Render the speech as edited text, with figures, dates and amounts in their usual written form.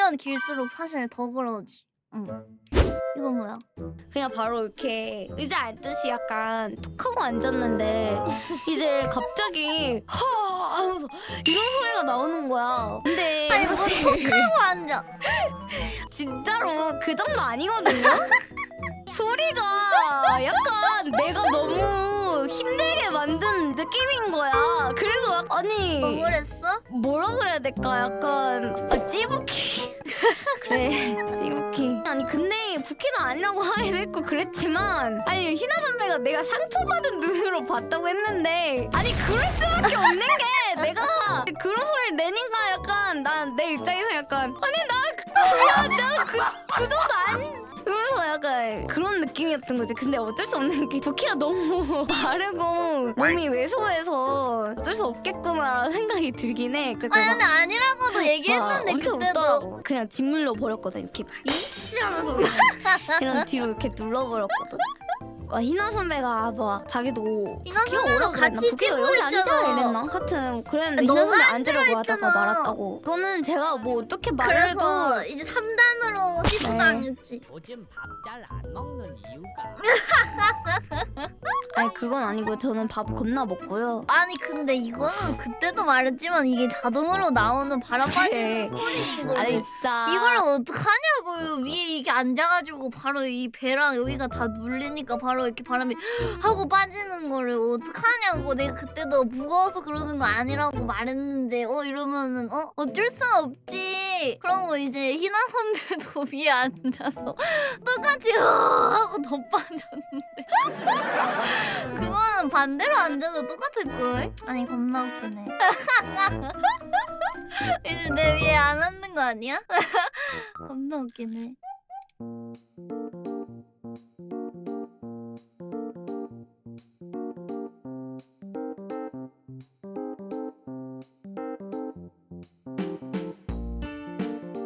길면 길수록 사실 더 그러지. 이건 뭐야? 그냥 바로 이렇게 의자 앉듯이 약간 톡 하고 앉았는데 이제 갑자기 허 하면서 이런 소리가 나오는 거야. 근데 아니 뭐 사실 톡하고 앉아. 진짜로 그 정도 아니거든요? 소리가 약간 내가 너무 힘들게 만든 느낌인 거야. 그래서 아니 뭐 그랬어? 뭐라 그래야 될까? 약간 찌부키. 그래 찌부키. 아니 근데 부키는 아니라고 하긴 했고 그랬지만 아니 희나 선배가 내가 상처받은 눈으로 봤다고 했는데 아니 그럴 수밖에 없는 게 내가 그런 소리를 내니까 약간 난 내 입장에서 약간 아니 나그 정도 안 그래서 약간 그런 느낌이었던 거지. 근데 어쩔 수 없는 게 부키가 너무 마르고 몸이 왜소해서 어쩔 수 없겠구나 생각이 들긴 해. 아니 근데 아니라고도 얘기했는데 엄청 그때도 웃더라고. 그냥 뒷물러 버렸거든. 이렇게 막 이씨 하면서 그냥 뒤로 이렇게 눌러버렸거든. 희나 선배가 막 자기도 희나 부키가 선배도 오라고 그랬나? 같이 부키가 여기 앉아 찌부했잖아. 이랬나? 하여튼 그랬는데 희나 너가 선배 앉으라고 앉으라 하다가 했잖아. 말았다고. 그거는 제가 뭐 어떻게 말을 해도 그래서 이제 3단으로 찌부당했지. 요즘 밥 잘 안 먹는 이유가 아니 그건 아니고 저는 밥 겁나 먹고요. 아니 근데 이거는 그때도 말했지만 이게 자동으로 나오는 바람 빠지는 소리인 거고 아니 진짜 이걸 어떡하냐고요. 위에 이게 앉아가지고 바로 이 배랑 여기가 다 눌리니까 바로 이렇게 바람이 하고 빠지는 거를 어떡하냐고. 내가 그때도 무거워서 그러는 거 아니라고 말했는데 이러면은 어쩔 수 없지. 그러고 이제 희나 선배도 위에 앉아서 똑같이 하고 더 빠졌는데 그거는 반대로 앉아서 똑같을걸? 아니 겁나 웃기네. 이제 내 위에 안 앉는 거 아니야? 겁나 웃기네.